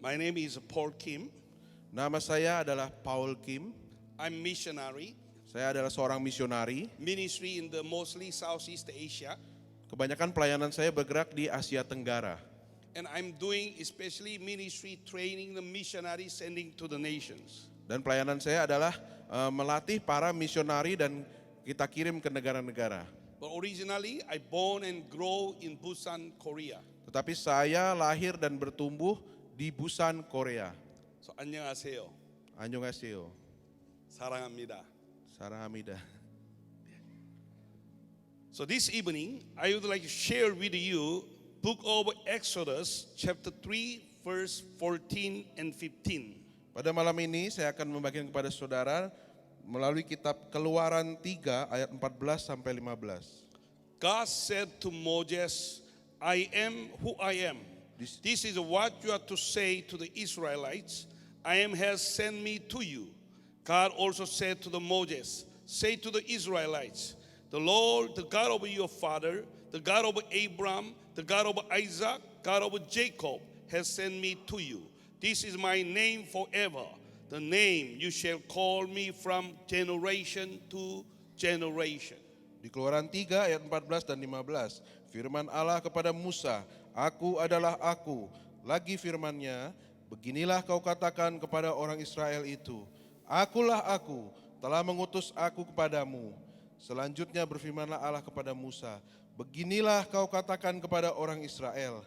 My name is Paul Kim. Nama saya adalah Paul Kim. I'm missionary, Saya adalah seorang misionari. ministry in the mostly Southeast Asia, Kebanyakan pelayanan saya bergerak di Asia Tenggara. and I'm doing especially ministry training the missionaries sending to the nations. Dan pelayanan saya adalah melatih para misionari dan kita kirim ke negara-negara. But originally, I born and grow in Busan, Korea. Tetapi saya lahir dan bertumbuh di Busan, Korea. So 안녕하세요. Annyeonghaseyo. 사랑합니다. Saramida. So this evening, I would like to share with you Book of Exodus, chapter 3, verse 14 and 15. Pada malam ini saya akan membagikan kepada saudara melalui kitab Keluaran 3 ayat 14 sampai 15. God said to Moses, I am who I am. This is what you are to say to the Israelites. I am has sent me to you. God also said to the Moses, say to the Israelites, the Lord, the God of your father, the God of Abraham, the God of Isaac, God of Jacob, has sent me to you. This is my name forever, the name you shall call me from generation to generation. Di Keluaran 3 ayat 14 dan 15, firman Allah kepada Musa, Aku adalah aku. Lagi firman-Nya, beginilah kau katakan kepada orang Israel itu, Akulah aku, telah mengutus aku kepadamu. Selanjutnya berfirmanlah Allah kepada Musa, beginilah kau katakan kepada orang Israel,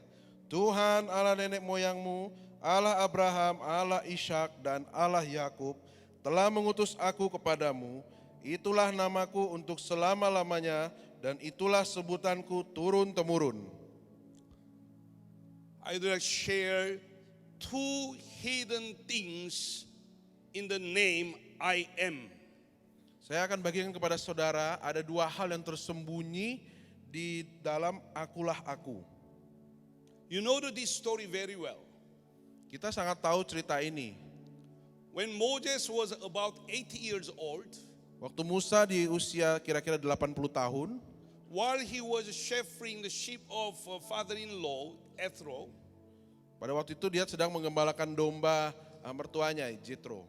Tuhan Allah nenek moyangmu, Allah Abraham, Allah Ishak dan Allah Yakub telah mengutus aku kepadamu. Itulah namaku untuk selama-lamanya dan itulah sebutanku turun-temurun. I would like to share two hidden things in the name I am. Saya akan bagikan kepada saudara ada dua hal yang tersembunyi di dalam akulah aku. You know this story very well. Kita sangat tahu cerita ini. When Moses was about 80 years old, Waktu Musa di usia kira-kira 80 tahun, while he was shepherding the sheep of father-in-law, Jethro, pada waktu itu dia sedang mengembalakan domba mertuanya, Jethro.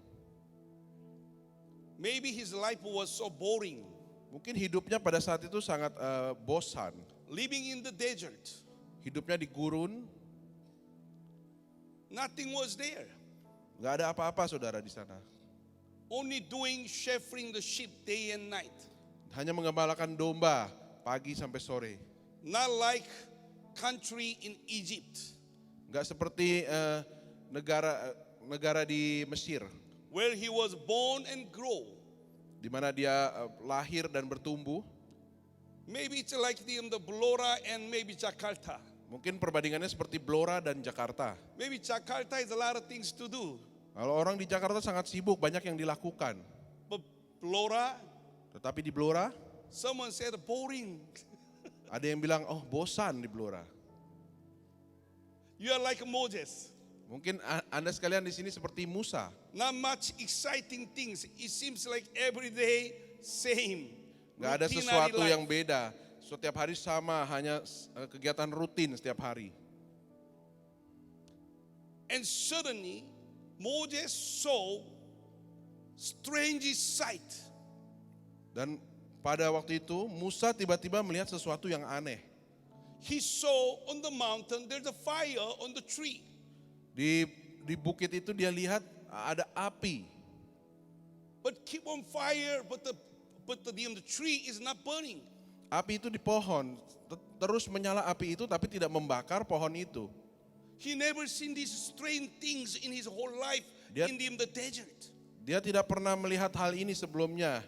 maybe his life was so boring, Mungkin hidupnya pada saat itu sangat bosan. living in the desert. Hidupnya di gurun, Nothing was there. gak ada apa-apa saudara di sana. Only doing shepherding the sheep day and night. Hanya mengembalakan domba pagi sampai sore. Not like country in Egypt, Gak seperti negara di Mesir, where he was born and grow. di mana dia lahir dan bertumbuh. Maybe it's like the Blora and maybe Jakarta. Mungkin perbandingannya seperti Blora dan Jakarta. Maybe Jakarta is a lot of things to do. Kalau orang di Jakarta sangat sibuk, banyak yang dilakukan. But Blora, Tetapi di Blora, someone said boring. ada yang bilang, oh bosan di Blora. You are like Moses. Mungkin Anda sekalian di sini seperti Musa. Not much exciting things. It seems like every day same. Gak ada Routinary sesuatu life. yang beda. Setiap hari sama, hanya kegiatan rutin setiap hari. And suddenly, Moses saw strange sight. Dan pada waktu itu Musa tiba-tiba melihat sesuatu yang aneh. He saw on the mountain there's a fire on the tree. Di bukit itu dia lihat ada api. But keep on fire, but the tree is not burning. Api itu di pohon, terus menyala api itu tapi tidak membakar pohon itu. He never seen these strange things in his whole life Dia- in the desert. Dia tidak pernah melihat hal ini sebelumnya.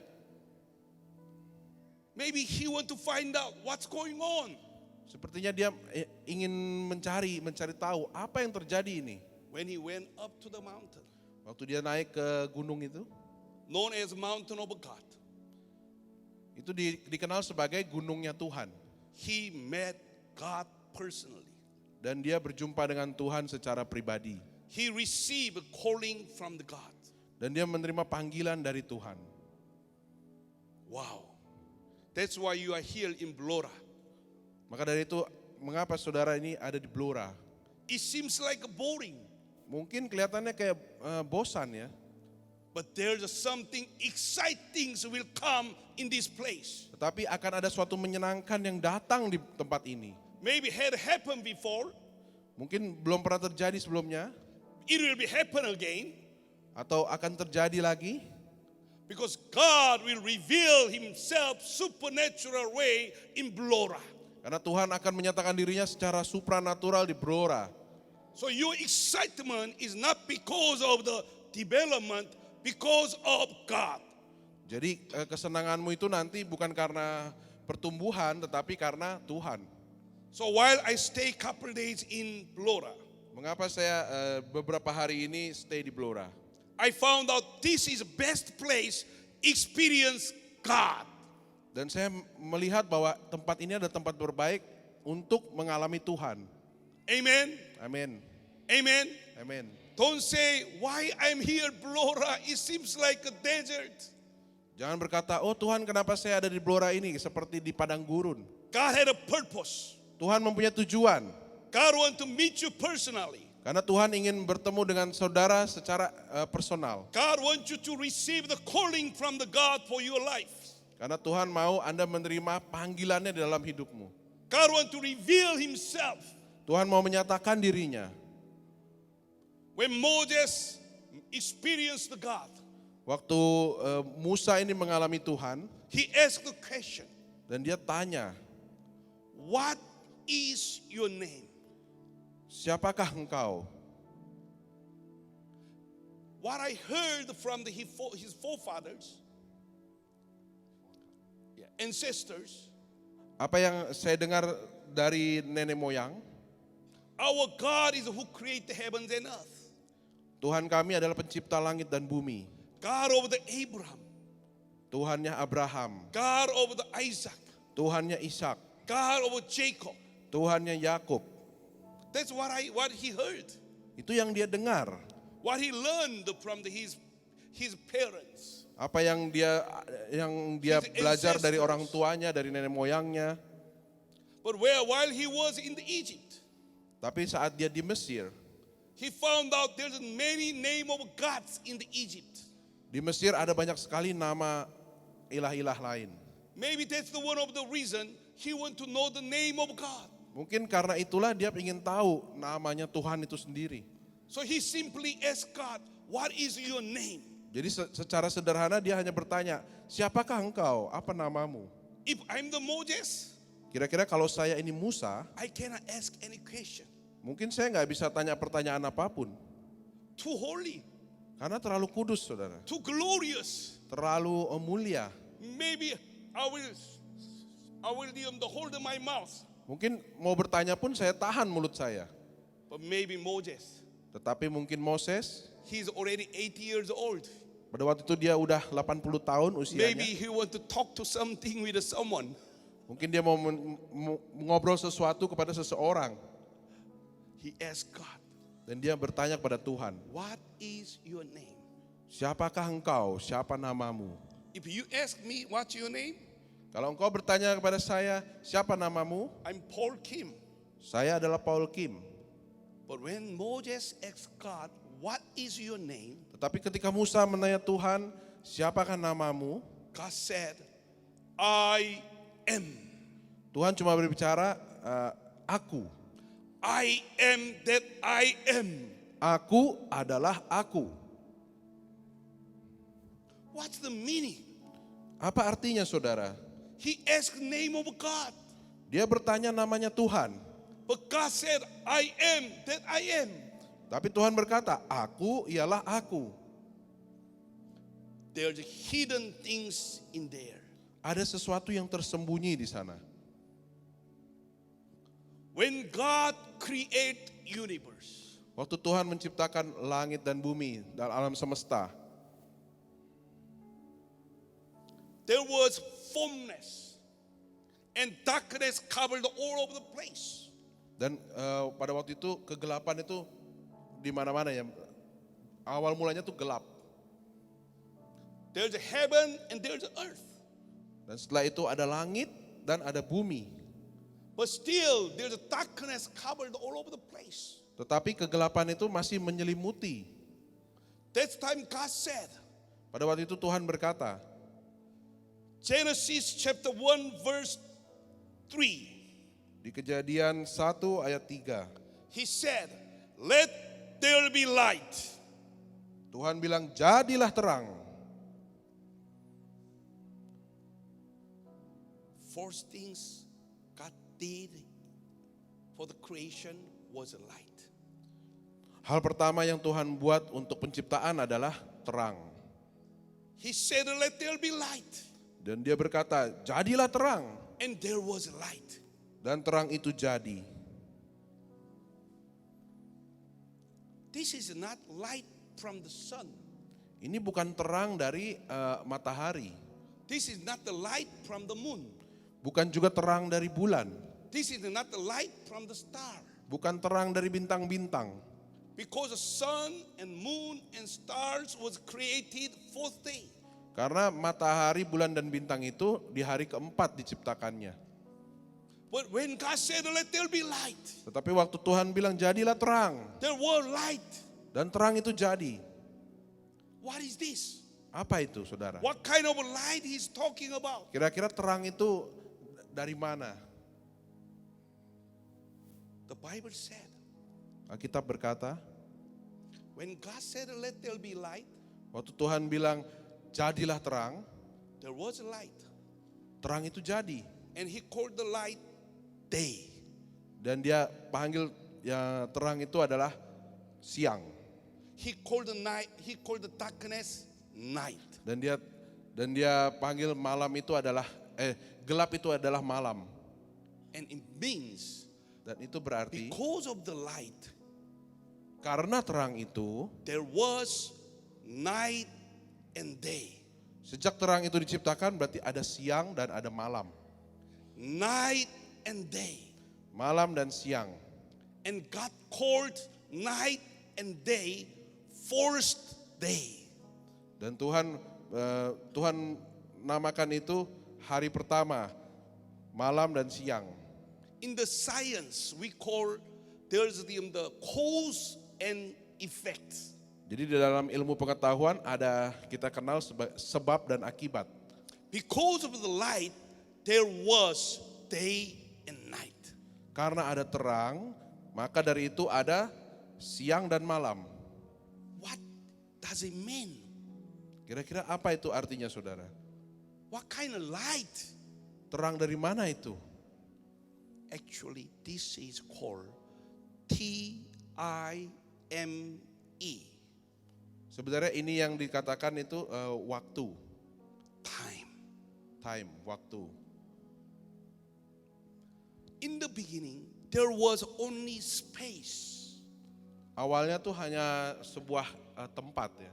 Maybe he want to find out what's going on. Sepertinya dia ingin mencari tahu apa yang terjadi ini. When he went up to the mountain, Waktu dia naik ke gunung itu known as Mountain of God, dikenal sebagai gunungnya Tuhan. he met God personally. Dan dia berjumpa dengan Tuhan secara pribadi. He received a calling from the God. Dan dia menerima panggilan dari Tuhan. Wow. That's why you are here in Blora. Maka dari itu, mengapa saudara ini ada di Blora? It seems like boring. Mungkin kelihatannya kayak bosan ya. But there's something exciting will come in this place. Tetapi akan ada suatu menyenangkan yang datang di tempat ini. Maybe had happened before, Mungkin belum pernah terjadi sebelumnya. it will be happen again. Atau akan terjadi lagi. Because God will reveal himself supernatural way in Blora. Karena Tuhan akan menyatakan dirinya secara supranatural di Blora. So your excitement is not because of the development, because of God. Jadi kesenanganmu itu nanti bukan karena pertumbuhan tetapi karena Tuhan. So while I stay couple days in Blora, Mengapa saya beberapa hari ini stay di Blora? I found out this is the best place experience God. Dan saya melihat bahwa tempat ini adalah tempat terbaik untuk mengalami Tuhan. Amen. Amin. Amen. Amin. Don't say why I'm here Blora, it seems like a desert. Jangan berkata, oh Tuhan kenapa saya ada di Blora ini seperti di padang gurun. God had a purpose. Tuhan mempunyai tujuan. God want to meet you personally. Karena Tuhan ingin bertemu dengan saudara secara personal. God wants you to receive the calling from the God for your life. Karena Tuhan mau Anda menerima panggilannya di dalam hidupmu. God want to reveal himself. Tuhan mau menyatakan dirinya. When Moses experienced the God, Waktu Musa ini mengalami Tuhan, he asked the question, dan dia tanya, what is your name? siapakah engkau? What I heard from his forefathers, ancestors, Apa yang saya dengar dari nenek moyang, our God is who created the heavens and earth. Tuhan kami adalah pencipta langit dan bumi. God over the Abraham, Tuhannya Abraham, God over the Isaac, Tuhannya Ishak, God over Jacob. Tuhannya Yakub. That's what he heard. Itu yang dia dengar. What he learned from his parents. Apa yang dia His belajar dari ancestors. orang tuanya, dari nenek moyangnya. But while he was in Egypt, Tapi saat dia di Mesir, he found out there's many name of gods in the Egypt. di Mesir ada banyak sekali nama ilah-ilah lain. Maybe that's the one of the reason he want to know the name of God. Mungkin karena itulah dia ingin tahu namanya Tuhan itu sendiri. So he simply asked God, what is your name? Jadi secara sederhana dia hanya bertanya, siapakah engkau? Apa namamu? If I'm the Moses, Kira-kira kalau saya ini Musa, I cannot ask any question. mungkin saya nggak bisa tanya pertanyaan apapun. Too holy, Karena terlalu kudus, saudara. too glorious. Terlalu mulia. Maybe I will hold my mouth. Mungkin mau bertanya pun saya tahan mulut saya. But maybe Moses, Tetapi mungkin Moses, he's already 80 years old. pada waktu itu dia udah 80 tahun Maybe usianya. he want to talk to something with someone. Mungkin dia mau ngobrol sesuatu kepada seseorang. He asked God, Dan dia bertanya kepada Tuhan, what is your name? siapakah engkau? Siapa namamu? If you ask me, what's your name? Kalau engkau bertanya kepada saya, siapa namamu? I'm Paul Kim. Saya adalah Paul Kim. But when Moses asked God, what is your name? Tetapi ketika Musa menanya Tuhan, siapakah namamu? God said, I am. Tuhan cuma berbicara, aku. I am that I am. Aku adalah aku. What's the meaning? Apa artinya, saudara? He asked the name of God. Dia bertanya namanya Tuhan. But God said, I am that I am. Tapi Tuhan berkata, aku ialah aku. There's hidden things in there. Ada sesuatu yang tersembunyi di sana. When God create universe, Waktu Tuhan menciptakan langit dan bumi dan alam semesta, there was formless and darkness covered all over the place. dan pada waktu itu kegelapan itu di mana-mana ya. Awal mulanya tuh gelap. There's a heaven and there's a earth. Dan setelah itu ada langit dan ada bumi. But still there's a darkness covered all over the place. Tetapi kegelapan itu masih menyelimuti. That time God said, Pada waktu itu Tuhan berkata, Genesis chapter 1 verse 3. di Kejadian 1 ayat 3. He said, let there be light. Tuhan bilang, jadilah terang. First things God did for the creation was a light. Hal pertama yang Tuhan buat untuk penciptaan adalah terang. He said, let there be light. Dan dia berkata, jadilah terang. And there was light. Dan terang itu jadi. This is not light from the sun. Ini bukan terang dari matahari. This is not the light from the moon. Bukan juga terang dari bulan. This is not the light from the star. Bukan terang dari bintang-bintang. Because the sun and moon and stars was created fourth day. Karena matahari, bulan, dan bintang itu di hari keempat diciptakannya. But when God said, let there be light, Tetapi waktu Tuhan bilang jadilah terang, there was light. dan terang itu jadi. What is this? Apa itu, saudara? What kind of light he's talking about? Kira-kira terang itu dari mana? The Bible said, Alkitab berkata, when God said, let there be light, waktu Tuhan bilang jadilah terang, there was light. terang itu jadi. And he called the light day. Dan dia panggil ya terang itu adalah siang. He called the darkness night. Dan dia panggil malam itu adalah gelap itu adalah malam. And it means Dan itu berarti because of the light, karena terang itu, there was night and day. sejak terang itu diciptakan berarti ada siang dan ada malam. Night and day. Malam dan siang. And God called night and day first day. Dan Tuhan namakan itu hari pertama, malam dan siang. In the science, we call there's the cause and effect. Jadi di dalam ilmu pengetahuan ada kita kenal sebab dan akibat. Because of the light, there was day and night. Karena ada terang, maka dari itu ada siang dan malam. What does it mean? Kira-kira apa itu artinya, saudara? What kind of light? Terang dari mana itu? Actually, this is called time. Sebenarnya ini yang dikatakan itu waktu. Time, waktu. In the beginning, there was only space. Awalnya tuh hanya sebuah tempat ya.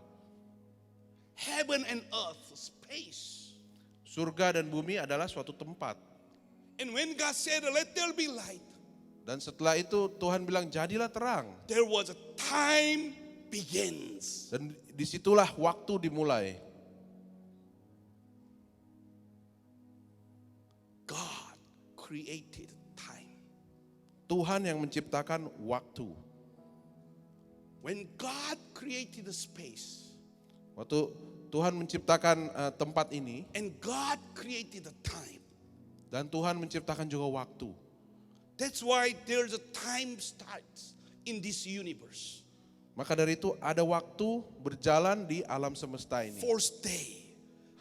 Heaven and earth, space. Surga dan bumi adalah suatu tempat. And when God said, let there be light, Dan setelah itu Tuhan bilang jadilah terang. there was a time begins. Dan disitulah waktu dimulai. God created time. Tuhan yang menciptakan waktu. When God created the space, Waktu Tuhan menciptakan tempat ini, and God created the time, dan Tuhan menciptakan juga waktu. that's why there's a time starts in this universe. Maka dari itu ada waktu berjalan di alam semesta ini. First day,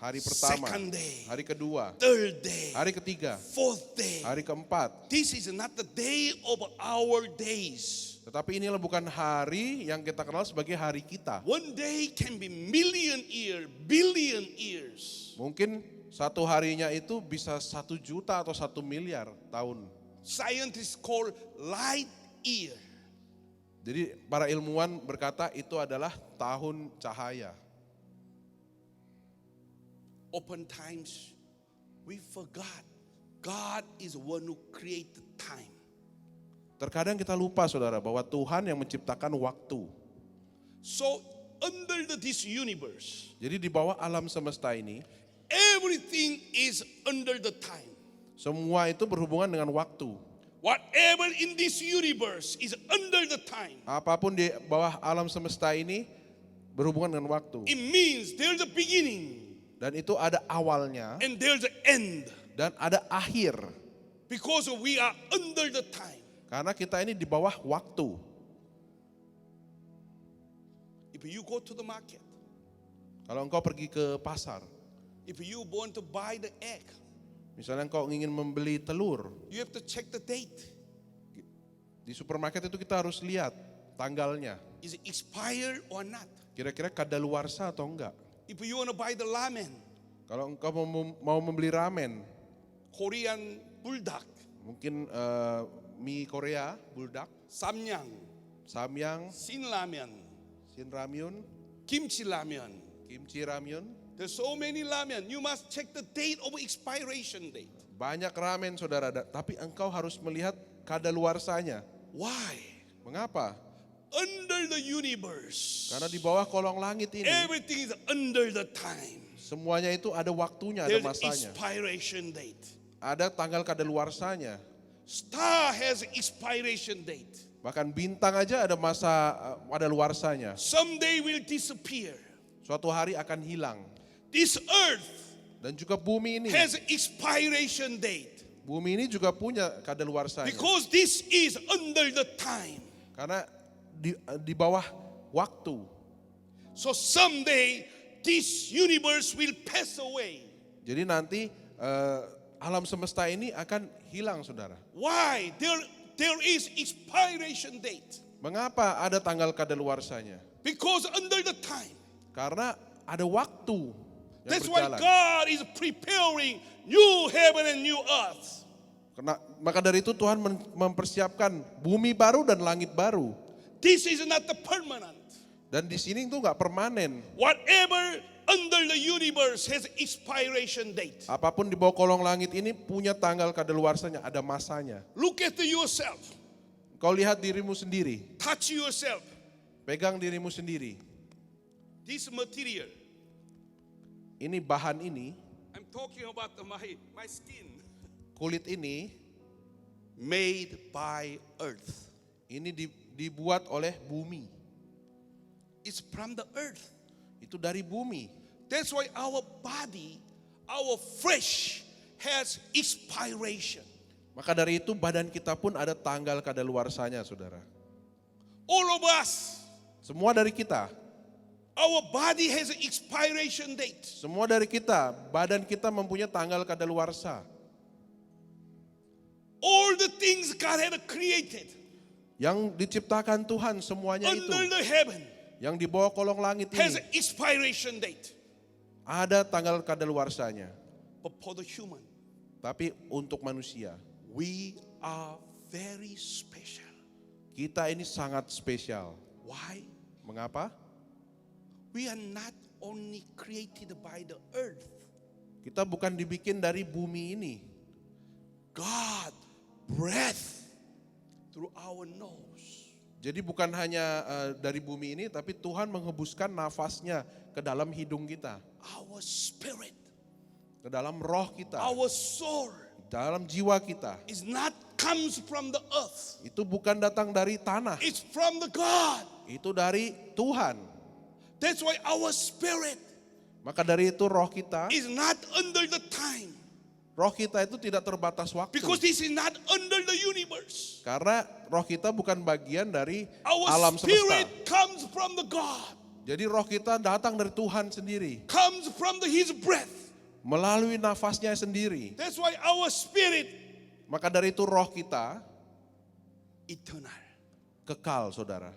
Hari pertama, second day, hari kedua, third day, hari ketiga, fourth day. hari keempat. This is not the day of our days. Tetapi inilah bukan hari yang kita kenal sebagai hari kita. One day can be million year, billion years. Mungkin satu harinya itu bisa 1 juta atau 1 miliar tahun. Scientists call light year. Jadi para ilmuwan berkata itu adalah tahun cahaya. Oftentimes we forgot God is the one who created time. Terkadang kita lupa, saudara, bahwa Tuhan yang menciptakan waktu. So under this universe, Jadi di bawah alam semesta ini, everything is under the time. semua itu berhubungan dengan waktu. Whatever in this universe is under under the time. Apapun di bawah alam semesta ini berhubungan dengan waktu. It means there's a beginning Dan itu ada awalnya and there's an end. dan ada akhir. Because we are under the time. Karena kita ini di bawah waktu. If you go to the market, Kalau engkau pergi ke pasar, if you want to buy the egg, misalnya engkau ingin membeli telur, you have to check the date. di supermarket itu kita harus lihat tanggalnya. Is it expired or not? Kira-kira kadaluarsa atau enggak? If you want to buy the ramen, Kalau engkau mau membeli ramen, Korean buldak, mungkin mie Korea, buldak, samyang, samyang, sin ramen, shin ramyun, kimchi ramen. kimchi ramyun. There's so many ramen. You must check the date of expiration date. Banyak ramen saudara, tapi engkau harus melihat kadaluarsanya. Why? Mengapa? Under the universe, Karena di bawah kolong langit ini, everything is under the time. semuanya itu ada waktunya, ada There's masanya. expiration date. Ada tanggal kadaluarsanya. Star has expiration date. Bahkan bintang aja ada masa kadaluarsanya. Someday will disappear. Suatu hari akan hilang. This earth Dan juga bumi ini. has expiration date. Bumi ini juga punya kadaluarsanya. Because this is under the time. Karena di bawah waktu. So someday this universe will pass away. Jadi nanti alam semesta ini akan hilang saudara. Why? There is expiration date. Mengapa ada tanggal kadaluarsanya? Because under the time. Karena ada waktu yang That's why berjalan. God is preparing new heaven and new earth. Maka dari itu Tuhan mempersiapkan bumi baru dan langit baru. This is not the permanent. Dan di sini itu nggak permanen. Whatever under the universe has expiration date. Apapun di bawah kolong langit ini punya tanggal kadaluarsanya, ada masanya. Look at yourself. Kau lihat dirimu sendiri, Touch yourself. pegang dirimu sendiri. This material. Ini bahan ini, I'm talking about my skin. kulit ini, Made by earth. ini dibuat oleh bumi. It's from the earth. Itu dari bumi. That's why our body, our flesh has expiration. Maka dari itu badan kita pun ada tanggal kadaluarsanya saudara. All of us, Semua dari kita, our body has an expiration date. semua dari kita, badan kita mempunyai tanggal kadaluarsa. All the things God had created Yang diciptakan Tuhan semuanya itu, under the heaven yang di bawah kolong langit has ini, an expiration date. ada tanggal kadaluarsanya. But for the human, Tapi untuk manusia, we are very special. kita ini sangat spesial. Why? Mengapa? We are not only created by the earth. Kita bukan dibikin dari bumi ini. God breath through our nose. Jadi bukan hanya dari bumi ini, tapi Tuhan menghembuskan nafasnya ke dalam hidung kita, Our spirit, ke dalam roh kita, our soul dalam jiwa kita. is not comes from the earth. Itu bukan datang dari tanah, It's from the God. itu dari Tuhan. That's why our spirit Maka dari itu roh kita, is not under the time. roh kita itu tidak terbatas waktu. Because this is not under the universe. Karena roh kita bukan bagian dari Our alam semesta. spirit comes from the God. Jadi roh kita datang dari Tuhan sendiri, Comes from His breath. melalui nafasnya sendiri. That's why our spirit Maka dari itu roh kita eternal. kekal saudara.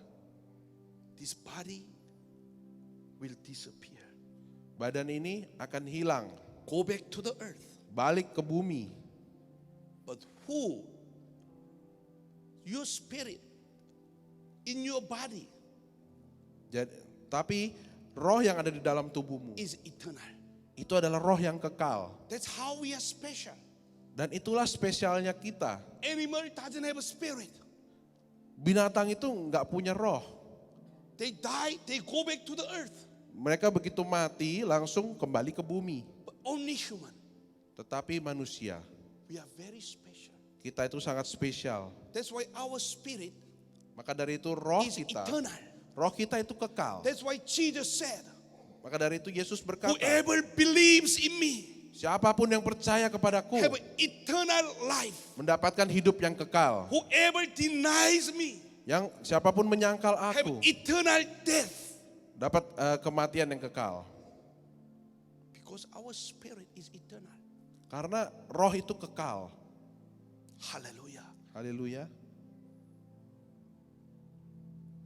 This body will disappear. Badan ini akan hilang, Go back to the earth. balik ke bumi. But who? Your spirit in your body Tapi roh yang ada di dalam tubuhmu, is eternal. itu adalah roh yang kekal. That's how we are special. Dan itulah spesialnya kita. Animal doesn't have a spirit. Binatang itu nggak punya roh. They die, they go back to the earth. Mereka begitu mati langsung kembali ke bumi. But only human. Tetapi manusia, We are very special. kita itu sangat spesial. That's why our spirit Maka dari itu roh is kita, eternal. roh kita itu kekal. That's why Jesus said, Maka dari itu Yesus berkata, whoever believes in me siapapun yang percaya kepadaku have eternal life. mendapatkan hidup yang kekal. Whoever denies me Yang siapapun menyangkal have aku eternal death. dapat kematian yang kekal. Because our spirit is eternal. Karena roh itu kekal. Hallelujah. Haleluya.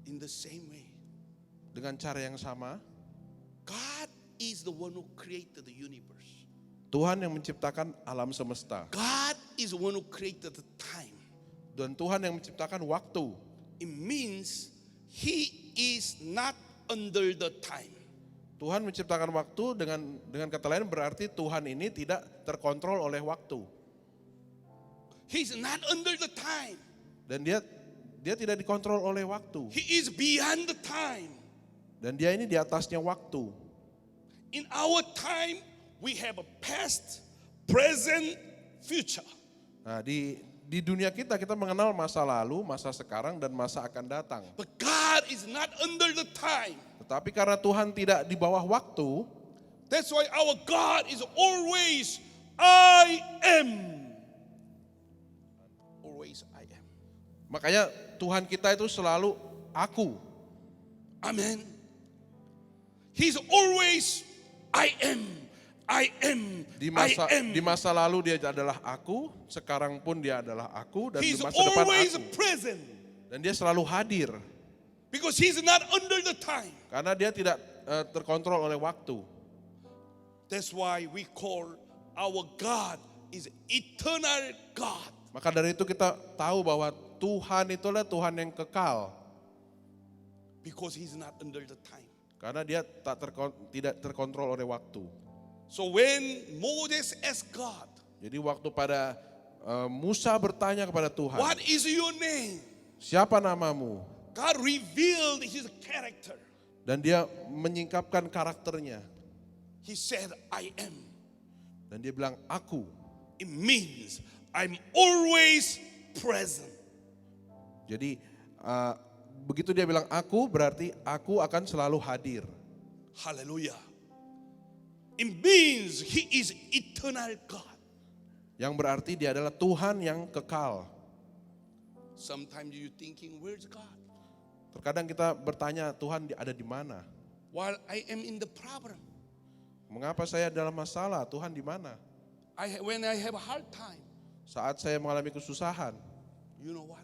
In the same way, Dengan cara yang sama, God is the one who created the universe. Tuhan yang menciptakan alam semesta. God is the one who created the time. Dan Tuhan yang menciptakan waktu. It means He is not under the time. Tuhan menciptakan waktu dengan kata lain berarti Tuhan ini tidak terkontrol oleh waktu. He's not under the time. Dan dia tidak dikontrol oleh waktu. He is beyond the time. Dan dia ini di atasnya waktu. In our time, we have a past, present, future. Nah, di dunia kita mengenal masa lalu, masa sekarang, dan masa akan datang. But God is not under the time. Tetapi karena Tuhan tidak di bawah waktu, That's why our God is always I am. Always I am. makanya Tuhan kita itu selalu aku. Amen. He's always I am. I am. I am. Di masa lalu dia adalah aku, sekarang pun dia adalah aku, dan di He's masa depan always aku. present. Dan dia selalu hadir, Because He's not under the time. karena dia tidak terkontrol oleh waktu. That's why we call our God is eternal God. Maka dari itu kita tahu bahwa Tuhan itulah Tuhan yang kekal. Because He's not under the time. Karena dia tidak terkontrol oleh waktu. So when Moses asked God, Jadi waktu pada Musa bertanya kepada Tuhan, what is your name? siapa namamu? God revealed His character. Dan dia menyingkapkan karakternya. He said, I am. Dan dia bilang, aku. It means I'm always present. Jadi begitu dia bilang aku, berarti aku akan selalu hadir. Hallelujah. It means He is eternal God. Yang berarti dia adalah Tuhan yang kekal. Sometimes you thinking, where's God? Terkadang kita bertanya, Tuhan ada di mana? While I am in the problem. Mengapa saya dalam masalah? Tuhan di mana? When I have a hard time. Saat saya mengalami kesusahan, You know what?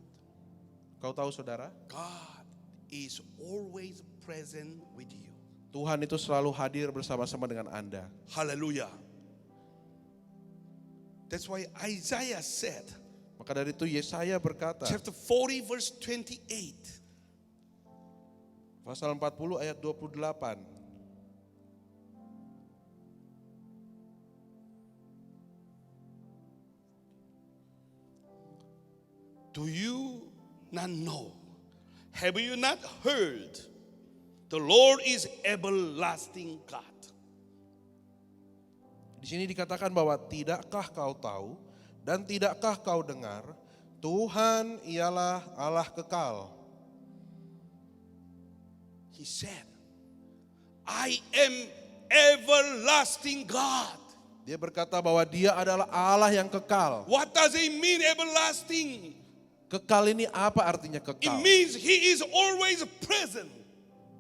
kau tahu saudara? God is always present with you. Tuhan itu selalu hadir bersama-sama dengan Anda. Hallelujah. That's why Isaiah said, Maka dari itu Yesaya berkata, chapter 40 verse 28. pasal 40 ayat 28. Do you not know? Have you not heard? The Lord is everlasting God. Di sini dikatakan bahwa tidakkah kau tahu dan tidakkah kau dengar, Tuhan ialah Allah kekal. He said, I am everlasting God. Dia berkata bahwa dia adalah Allah yang kekal. What does it mean, everlasting? Kekal ini apa artinya It kekal? means He is always present.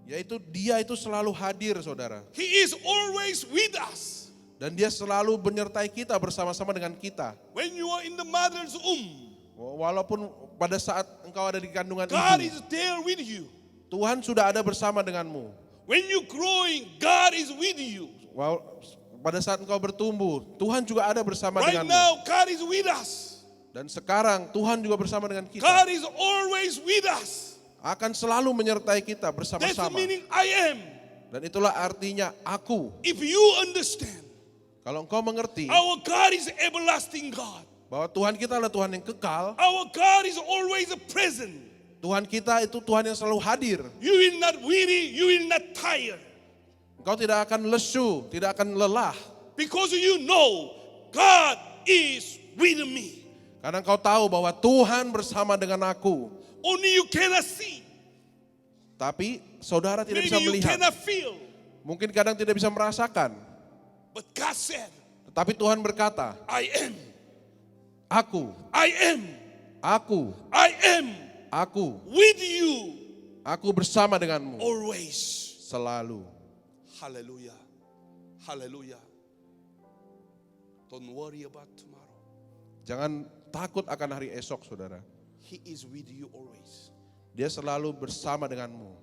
Yaitu dia itu selalu hadir, saudara. He is always with us. Dan dia selalu menyertai kita bersama-sama dengan kita. When you are in the mother's womb, Walaupun pada saat engkau ada di kandungan God ibu, is there with you. Tuhan sudah ada bersama denganmu. When you growing, God is with you. Pada saat engkau bertumbuh, Tuhan juga ada bersama Right denganmu. now, God is with us. Dan sekarang Tuhan juga bersama dengan kita. God is always with us. Akan selalu menyertai kita That's the bersama-sama. meaning I am. Dan itulah artinya aku. If you understand, Kalau engkau mengerti our God is everlasting God. bahwa Tuhan kita adalah Tuhan yang kekal, Our God is always present. Tuhan kita itu Tuhan yang selalu hadir. You will not weary, you will not tire. Engkau tidak akan lesu, tidak akan lelah. Because you know God is with me. Karena engkau tahu bahwa Tuhan bersama dengan aku. Only you cannot see. Tapi saudara tidak Maybe bisa you melihat. cannot feel. Mungkin kadang tidak bisa merasakan. But God said, Tetapi Tuhan berkata, I am. Aku, I am. aku, I am aku, with you aku bersama denganmu always. selalu. Hallelujah. Hallelujah. Don't worry about tomorrow. Jangan takut akan hari esok, saudara. He is with you always. Dia selalu bersama denganmu.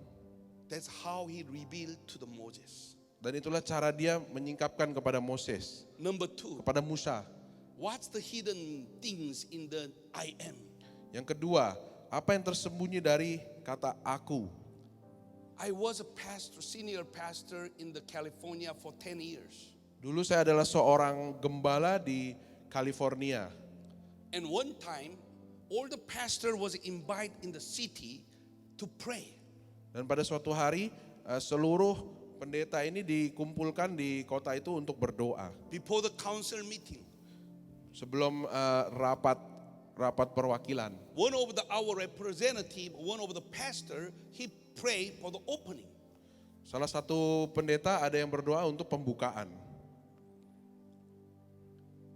That's how he revealed to the Moses. Dan itulah cara dia menyingkapkan kepada Moses, Number 2, kepada Musa. what's the hidden things in the I am? Yang kedua, apa yang tersembunyi dari kata aku? I was a pastor, senior pastor in the California for 10 years. Dulu saya adalah seorang gembala di California. And one time, all the pastor was invited in the city to pray. Dan pada suatu hari seluruh pendeta ini dikumpulkan di kota itu untuk berdoa. Before the council meeting, Sebelum rapat perwakilan. one of our representative, one of the pastor, he prayed for the opening. Salah satu pendeta ada yang berdoa untuk pembukaan.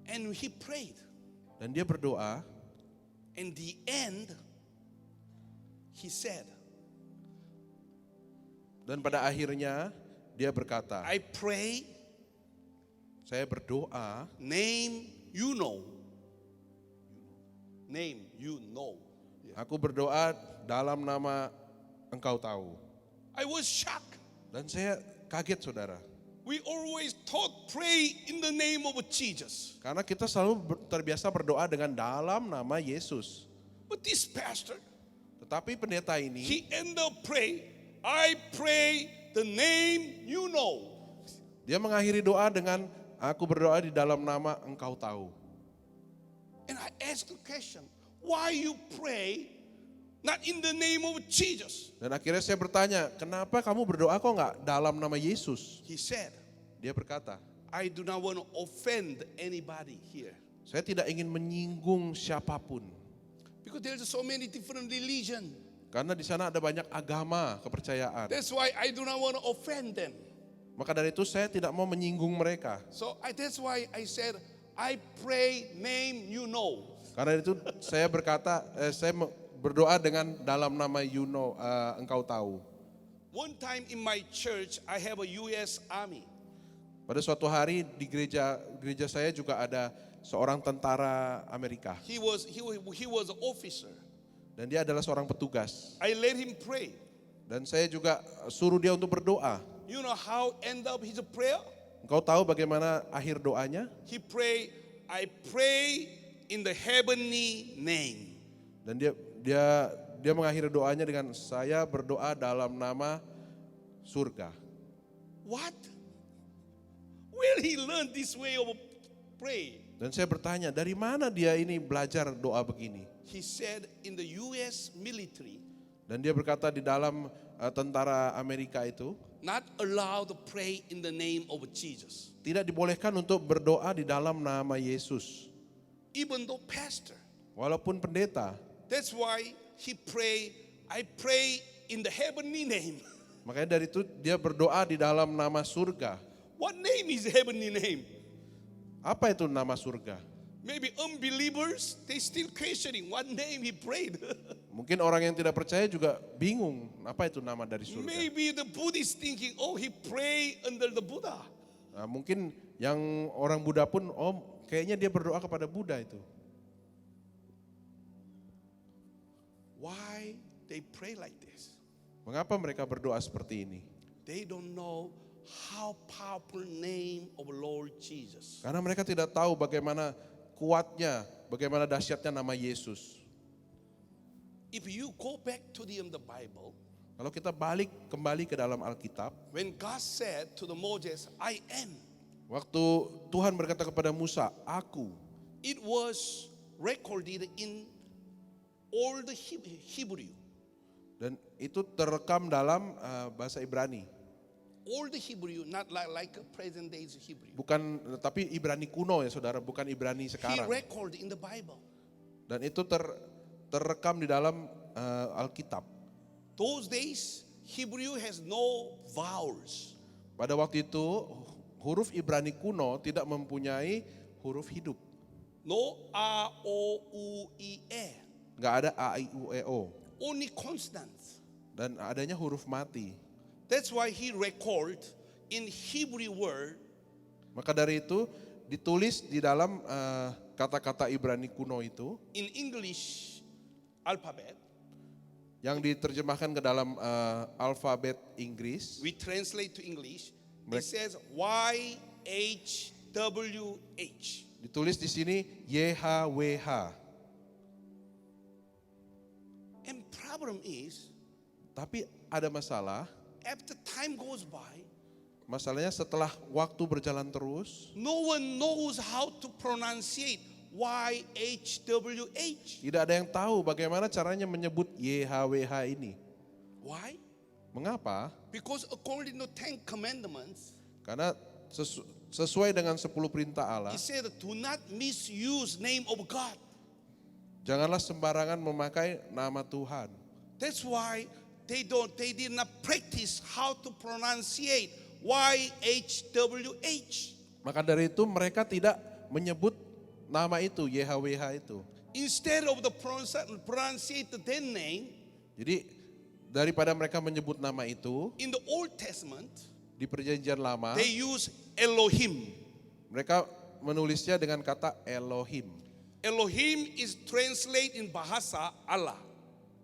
And he prayed. Dan dia berdoa, In the end, he said, dan pada akhirnya dia berkata, I pray, saya berdoa, name you know. Name you know. aku berdoa dalam nama engkau tahu. I was shocked. Dan saya kaget, saudara. We always taught pray in the name of Jesus. Karena kita selalu terbiasa berdoa dengan dalam nama Yesus. But this pastor, Tetapi pendeta ini, he ended up praying, I pray the name you know. dia mengakhiri doa dengan, aku berdoa di dalam nama engkau tahu. And I asked the question, why you pray not in the name of Jesus? Dan akhirnya saya bertanya, kenapa kamu berdoa kok nggak dalam nama Yesus? He said, Dia berkata, I do not want to offend anybody here. saya tidak ingin menyinggung siapapun. Because there's so many different religion. Karena di sana ada banyak agama, kepercayaan. That's why I do not want to offend them. Maka dari itu saya tidak mau menyinggung mereka. So that's why I said, I pray name you know. Karena itu saya berkata, saya berdoa dengan dalam nama engkau tahu. One time in my church, I have a U.S. Army. Pada suatu hari di gereja saya juga ada seorang tentara Amerika. He was an officer. Dan dia adalah seorang petugas. I let him pray. Dan saya juga suruh dia untuk berdoa. You know how end up his prayer? Engkau tahu bagaimana akhir doanya? He pray, I pray in the heavenly name. Dan dia mengakhiri doanya dengan, saya berdoa dalam nama surga. What? Where he learned this way of pray? Dan saya bertanya, dari mana dia ini belajar doa begini? He said in the U.S. military, Dan dia berkata di dalam tentara Amerika itu, not allowed to pray in the name of Jesus. tidak dibolehkan untuk berdoa di dalam nama Yesus. Even though pastor. Walaupun pendeta. That's why he pray, I pray in the heavenly name. Makanya dari itu dia berdoa di dalam nama surga. What name is heavenly name? Apa itu nama surga? Maybe unbelievers, they still questioning what name he prayed. Mungkin orang yang tidak percaya juga bingung, apa itu nama dari surga. Maybe the Buddhist thinking, oh, he pray under the Buddha. Nah, mungkin yang orang Buddha pun, kayaknya dia berdoa kepada Buddha itu. Why they pray like this? Mengapa mereka berdoa seperti ini? They don't know how powerful name of Lord Jesus. Karena mereka tidak tahu bagaimana kuatnya, bagaimana dahsyatnya nama Yesus. If you go back to the Bible, Kalau kita balik kembali ke dalam Alkitab, when God said to the Moses, I am, waktu Tuhan berkata kepada Musa, aku, it was recorded in all the Hebrew. dan itu terekam dalam bahasa Ibrani. All the Hebrew, not like present days Hebrew. Bukan, tapi Ibrani kuno ya saudara, bukan Ibrani He sekarang. recorded in the Bible. Dan itu terekam di dalam Alkitab. Those days, Hebrew has no vowels. Pada waktu itu huruf Ibrani kuno tidak mempunyai huruf hidup. No R, O, U, E, E. Nggak ada A, I, U, E, O. Only consonants. Dan adanya huruf mati. That's why he record in Hebrew word, Maka dari itu ditulis di dalam kata-kata Ibrani kuno itu in English alphabet, yang diterjemahkan ke dalam alfabet Inggris. we translate to English, it Mereka- says YHWH. Ditulis di sini YHWH. And problem is, Tapi ada masalah. after time goes by, Masalahnya setelah waktu berjalan terus, no one knows how to pronunciate YHWH. tidak ada yang tahu bagaimana caranya menyebut YHWH ini. Why? Mengapa? Because according to 10 commandments, Karena sesuai dengan 10 perintah Allah, he said, do not misuse name of God. janganlah sembarangan memakai nama Tuhan. That's why they did not practice how to pronunciate YHWH. Maka dari itu mereka tidak menyebut nama itu, YHWH itu. Instead of the pronunciate their name, Jadi daripada mereka menyebut nama itu, in the Old Testament, di perjanjian lama, they use Elohim. mereka menulisnya dengan kata Elohim. Elohim is translated in bahasa Allah.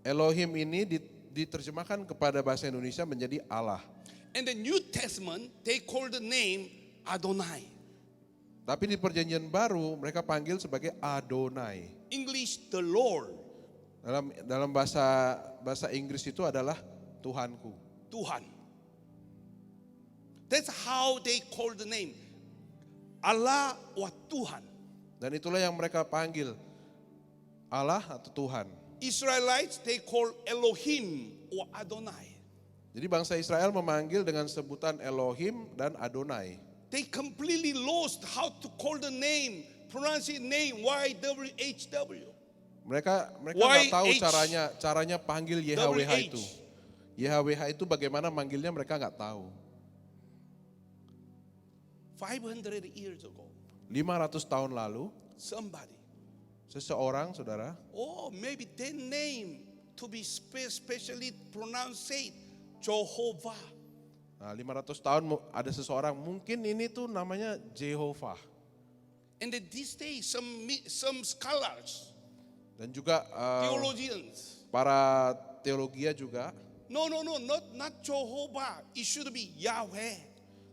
Elohim ini diterjemahkan kepada bahasa Indonesia menjadi Allah. In the New Testament, they call the name Adonai. Tapi di perjanjian baru mereka panggil sebagai Adonai. English, the Lord, Dalam bahasa Inggris itu adalah Tuhanku. Tuhan. That's how they call the name. Allah or Tuhan. Dan itulah yang mereka panggil Allah atau Tuhan. Israelites, they call Elohim or Adonai. Jadi bangsa Israel memanggil dengan sebutan Elohim dan Adonai. They completely lost how to call the name, pronounce the name YWHW. Mereka nggak tahu YH. caranya panggil YHWH itu. YHWH itu bagaimana manggilnya mereka nggak tahu. 500 years ago, 500 tahun lalu, somebody, seseorang, saudara, maybe their name to be specially pronounced Jehovah. nah 500 tahun ada seseorang, mungkin ini tuh namanya Jehovah. And then these days, some scholars, Dan juga theologians, para teologia juga. no, not Jehovah. It should be Yahweh.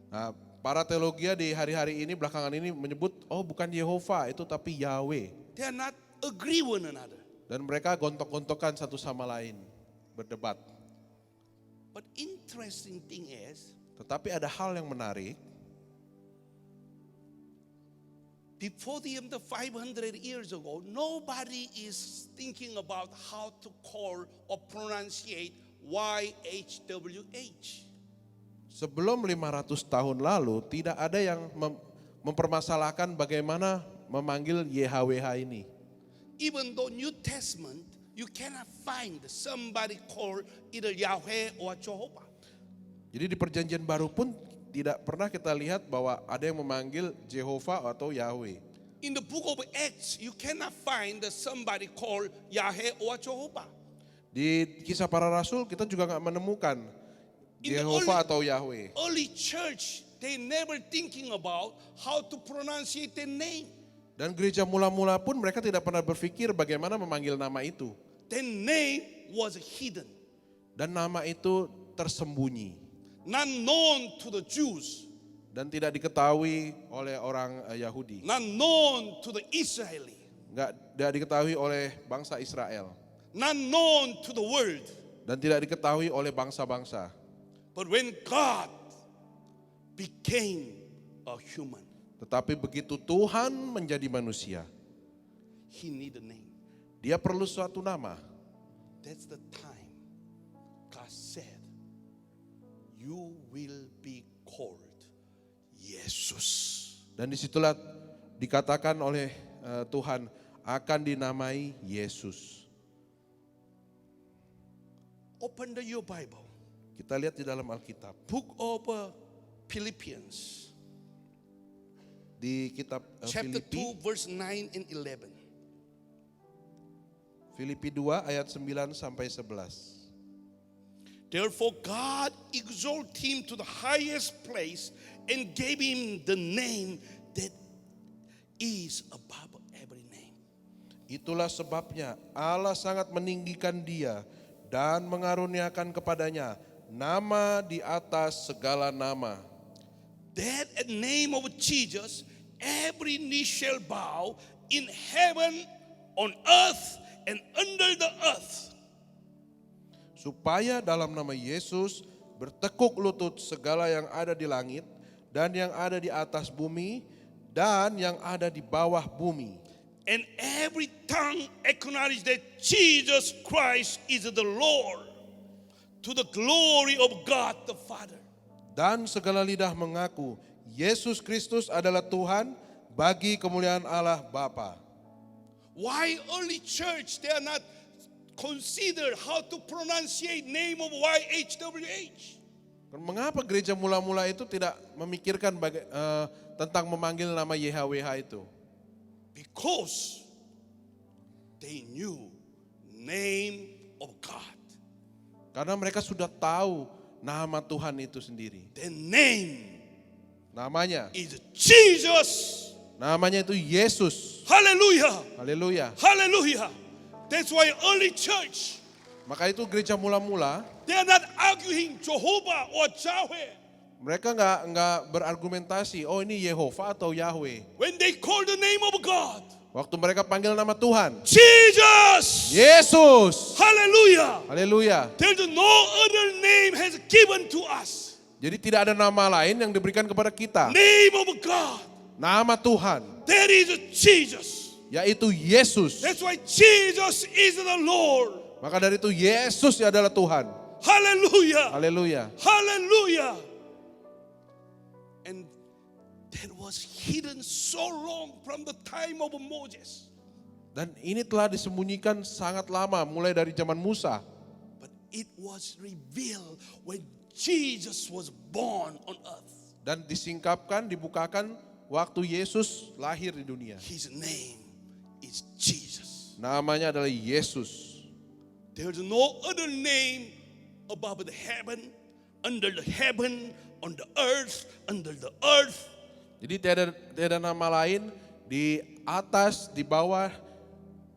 Nah, para teologia di hari-hari ini belakangan ini menyebut bukan Yehova itu tapi Yahweh. They are not agree one another. Dan mereka gontok-gontokan satu sama lain, berdebat. But interesting thing is, Tetapi ada hal yang menarik. before the 500 years ago, nobody is thinking about how to call or pronunciate YHWH. Sebelum 500 tahun lalu tidak ada yang mempermasalahkan bagaimana memanggil YHWH ini. Even though New Testament, you cannot find somebody called either Yahweh or Jehovah. Jadi di perjanjian baru pun tidak pernah kita lihat bahwa ada yang memanggil Jehovah atau Yahweh. In the book of Acts, you cannot find somebody called Yahweh or Jehovah. Di Kisah Para Rasul kita juga nggak menemukan In the Jehovah atau Yahweh. early church, they never thinking about how to pronunciate their name. Dan gereja mula-mula pun mereka tidak pernah berpikir bagaimana memanggil nama itu. Their name was hidden, Dan nama itu tersembunyi. not known to the Jews, Dan tidak diketahui oleh orang Yahudi. not known to the Israeli, Tidak diketahui oleh bangsa Israel. not known to the world. Dan tidak diketahui oleh bangsa-bangsa. But when God became a human, Tetapi begitu Tuhan menjadi manusia, he need a name. dia perlu suatu nama. That's the time God said, you will be called Yesus. Dan disitulah dikatakan oleh Tuhan akan dinamai Yesus. Open your Bible. Kita lihat di dalam Alkitab. Book of Philippians. Di kitab Chapter Filipi, 2 verse 9 and 11. Filipi 2 ayat 9 sampai 11. Therefore God exalted him to the highest place and gave him the name that is above every name. Itulah sebabnya Allah sangat meninggikan dia dan mengaruniakan kepadanya nama di atas segala nama. That at the name of Jesus, every knee shall bow in heaven, on earth, and under the earth. Supaya dalam nama Yesus bertekuk lutut segala yang ada di langit dan yang ada di atas bumi dan yang ada di bawah bumi. And every tongue acknowledge that Jesus Christ is the Lord, to the glory of God the Father. Dan segala lidah mengaku Yesus Kristus adalah Tuhan bagi kemuliaan Allah Bapa. Why early church they are not consider how to pronunciate name of YHWH? Mengapa gereja mula-mula itu tidak memikirkan tentang memanggil nama YHWH itu? Because they knew name of God. Karena mereka sudah tahu nama Tuhan itu sendiri. The name Namanya, is Jesus. namanya itu Yesus. Hallelujah. Haleluya. Hallelujah. That's why early church, Maka itu gereja mula-mula they are not arguing Jehovah or Yahweh. mereka nggak berargumentasi, oh ini Yehova atau Yahweh. When they call the name of God, Waktu mereka panggil nama Tuhan, Jesus. Yesus. Hallelujah. Haleluya. There's no other name has given to us. Jadi tidak ada nama lain yang diberikan kepada kita. Name of God. Nama Tuhan, That is Jesus. yaitu Yesus. That's why Jesus is the Lord. Maka dari itu Yesus adalah Tuhan. Hallelujah. Haleluya. Hallelujah. And that was hidden so long from the time of Moses. Dan ini telah disembunyikan sangat lama, mulai dari zaman Musa. But it was revealed when Jesus was born on earth. Dan disingkapkan, dibukakan waktu Yesus lahir di dunia. His name is Jesus. Namanya adalah Yesus. There's no other name above the heaven, under the heaven, on the earth, under the earth. Jadi tidak ada nama lain di atas, di bawah,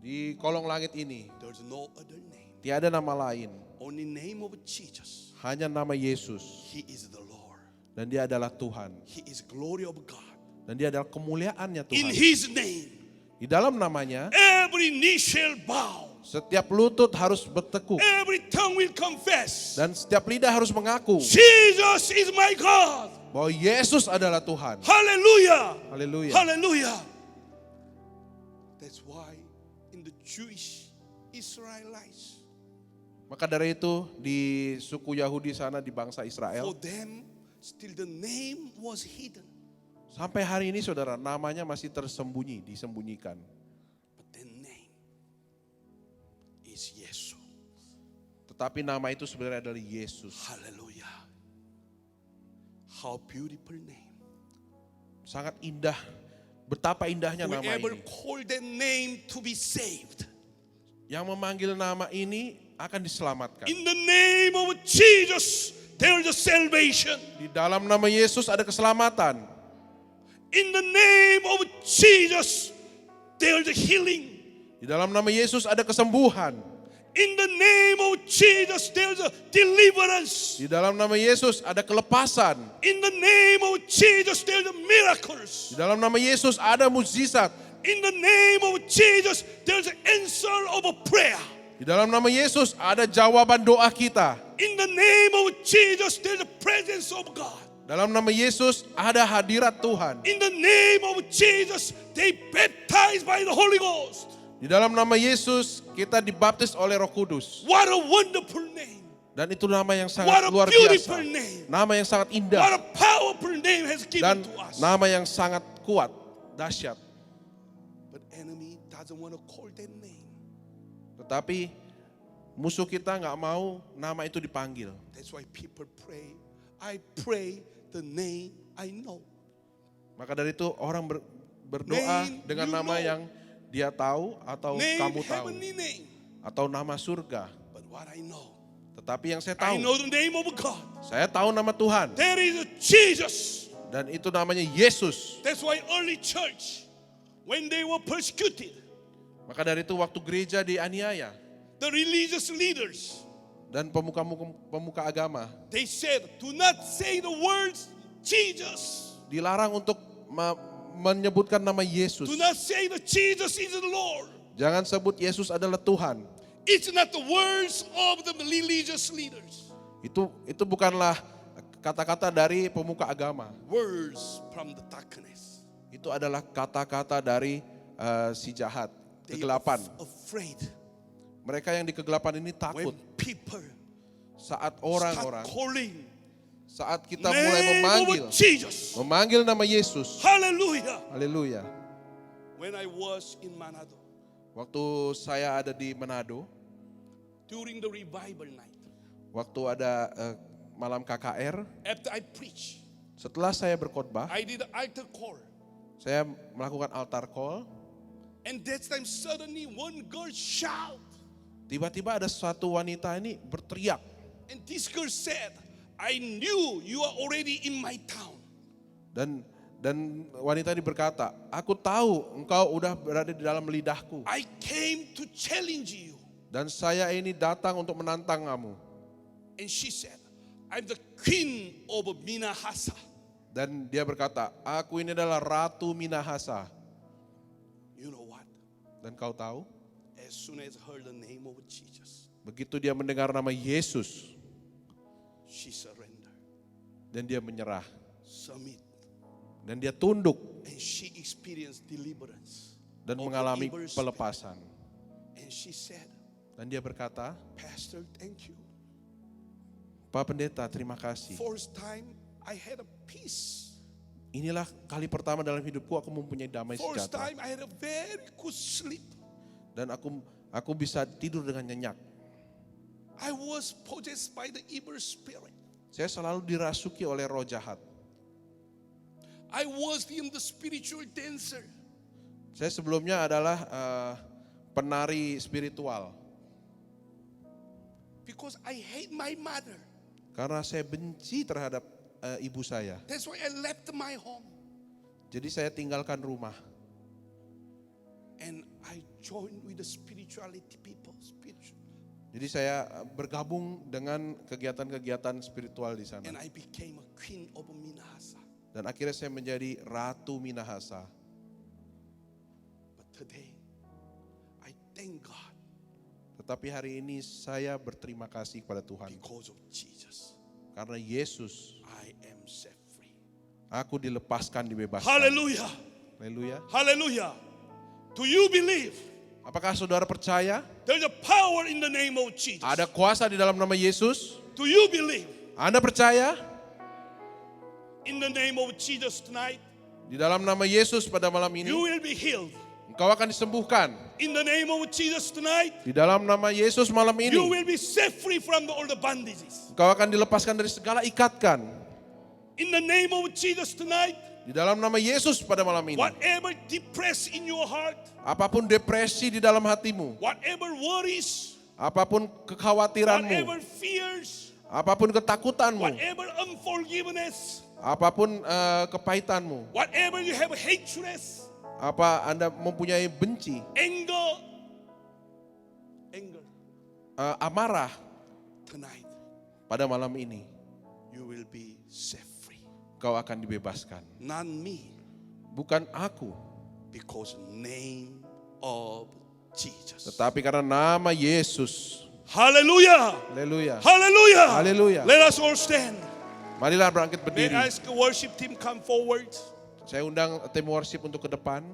di kolong langit ini. There's no other name. Tiada nama lain, Only name of Jesus. hanya nama Yesus. He is the Lord. Dan dia adalah Tuhan. He is glory of God. Dan dia adalah kemuliaannya In Tuhan. His name, Di dalam namanya, every knee shall bow. setiap lutut harus bertekuk. Every tongue will confess. Dan setiap lidah harus mengaku Jesus is my God. bahwa Yesus adalah Tuhan. Hallelujah. Haleluya. Hallelujah. That's why in the Jewish Israelites, Maka dari itu di suku Yahudi sana, di bangsa for Israel, them still the name was hidden. sampai hari ini saudara, namanya masih tersembunyi, disembunyikan. But the name is Jesus. Tetapi nama itu sebenarnya adalah Yesus. Hallelujah. How beautiful name. Sangat indah. Betapa indahnya nama Whoever ini. call that name to be saved. Yang memanggil nama ini akan diselamatkan. In the name of Jesus, there is a salvation. Di dalam nama Yesus ada keselamatan. In the name of Jesus, there is a healing. Di dalam nama Yesus ada kesembuhan. In the name of Jesus, there is a deliverance. Di dalam nama Yesus ada kelepasan. In the name of Jesus, there is miracles. Di dalam nama Yesus ada mukjizat. In the name of Jesus, there is an answer of a prayer. Di dalam nama Yesus ada jawaban doa kita. In the name of Jesus, there is a presence of God. Dalam nama Yesus ada hadirat Tuhan. In the name of Jesus, they baptized by the Holy Ghost. Di dalam nama Yesus kita dibaptis oleh Roh Kudus. What a wonderful name. Dan itu nama yang What sangat a luar beautiful biasa. name. Nama yang sangat What indah. a powerful name has Dan given to us. nama yang sangat kuat, dahsyat. But enemy doesn't want to call that name. Tetapi musuh kita nggak mau nama itu dipanggil. That's why people pray. I pray the name I know. Maka dari itu orang berdoa Name dengan you nama know. yang dia tahu atau Name kamu tahu. heavenly name. Atau nama surga. But what I know. Tetapi yang saya I tahu, know the name of God. saya tahu nama Tuhan. There is a Jesus. Dan itu namanya Yesus. That's why early church, when they were persecuted, Maka dari itu waktu gereja dianiaya the religious leaders, dan pemuka agama they said, do not say the words Jesus. dilarang untuk menyebutkan nama Yesus. Do not say that Jesus is the Lord. Jangan sebut Yesus adalah Tuhan. It's not the words of the religious leaders. Itu bukanlah kata-kata dari pemuka agama. Words from the darkness. Itu adalah kata-kata dari si jahat, They kegelapan. are afraid Mereka yang di kegelapan ini when takut people saat start orang-orang, calling saat kita mulai name of Jesus. memanggil nama Yesus. Hallelujah. Haleluya. When I was in Manado, Waktu saya ada di Manado, during the revival night, waktu ada malam KKR, after I preach, setelah saya berkhotbah, I did an altar call. saya melakukan altar call. And that time suddenly one girl shout. Tiba-tiba ada suatu wanita ini berteriak. And this girl said, I knew you are already in my town. Dan wanita ini berkata, aku tahu engkau udah berada di dalam lidahku. I came to challenge you. Dan saya ini datang untuk menantang kamu. And she said, I'm the queen of Minahasa. Dan dia berkata, aku ini adalah Ratu Minahasa. You know what? Dan kau tahu, As soon as heard the name of Jesus, begitu dia mendengar nama Yesus, she surrendered, dan dia menyerah. submit, Dan dia tunduk and she experienced deliverance dan of the mengalami evil spirit. pelepasan. And she said, Dan dia berkata, Pastor, thank you. Pak Pendeta, terima kasih. First time I had a peace. Inilah kali pertama dalam hidupku aku mempunyai damai First sejahtera. time I had a very good sleep. Dan aku bisa tidur dengan nyenyak. I was possessed by the evil spirit. Saya selalu dirasuki oleh roh jahat. I was in the spiritual dancer. Saya sebelumnya adalah penari spiritual. Because I hate my mother. Karena saya benci terhadap ibu saya. That's why I left my home. Jadi saya tinggalkan rumah. And I joined with the spirituality people. Jadi saya bergabung dengan kegiatan-kegiatan spiritual di sana. And I became a queen of Minahasa. Dan akhirnya saya menjadi Ratu Minahasa. But today, I thank God Tetapi hari ini saya berterima kasih kepada Tuhan. because of Jesus. Karena Yesus, I am set free. aku dilepaskan, dibebaskan. Hallelujah. Haleluya. Hallelujah. Do you believe Apakah saudara percaya there's a power in the name of Jesus? ada kuasa di dalam nama Yesus? Do you believe Anda percaya in the name of Jesus tonight? di dalam nama Yesus pada malam ini You will be healed. engkau akan disembuhkan? In the name of Jesus tonight, Di dalam nama Yesus malam ini you will be set free from all the bondages. engkau akan dilepaskan dari segala ikatkan. In the name of Jesus tonight, Di dalam nama Yesus pada malam ini, whatever depressed in your heart, apapun depresi di dalam hatimu, whatever worries, apapun kekhawatiranmu, whatever fears, apapun ketakutanmu, whatever unforgiveness, apapun kepahitanmu, whatever you have hatred, apa Anda mempunyai benci, anger, amarah, tonight pada malam ini you will be set free. kau akan dibebaskan. Not me, Bukan aku, because name of Jesus. tetapi karena nama Yesus. Hallelujah. Haleluya. Hallelujah. Haleluya. Let us all stand. Marilah bangkit May berdiri. I ask the worship team come forward. Saya undang tim worship untuk ke depan.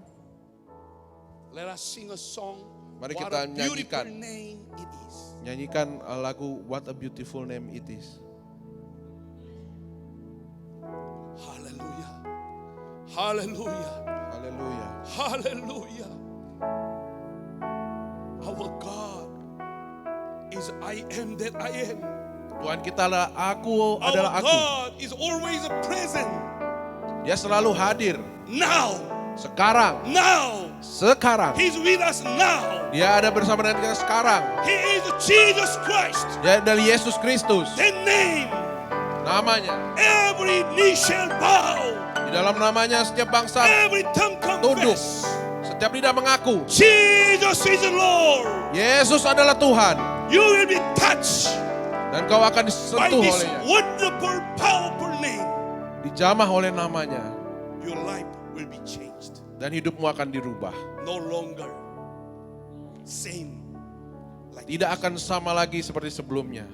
Let us sing a song. Mari What kita a beautiful nyanyikan. name it is. Nyanyikan lagu What a Beautiful Name It Is. Hallelujah. Hallelujah. Haleluya. Hallelujah. Our God is I am that I am. Tuhan kita adalah aku Our adalah aku. God is always present. Dia selalu hadir. Now, Sekarang. Sekarang. He's with us now. Dia ada bersama dengan kita sekarang. He is Jesus Christ. Dia adalah Yesus Kristus. The name, Namanya. every knee shall bow, Di dalam namanya setiap bangsa every tongue tunduk. confess. Setiap lidah mengaku. Jesus is the Lord. Yesus adalah Tuhan. You will be touched Dan kau akan by disentuh this olehnya. wonderful, powerful name. Dijamah oleh namanya. Your life will be changed. Dan hidupmu akan dirubah. No longer same like Tidak akan sama lagi seperti sebelumnya.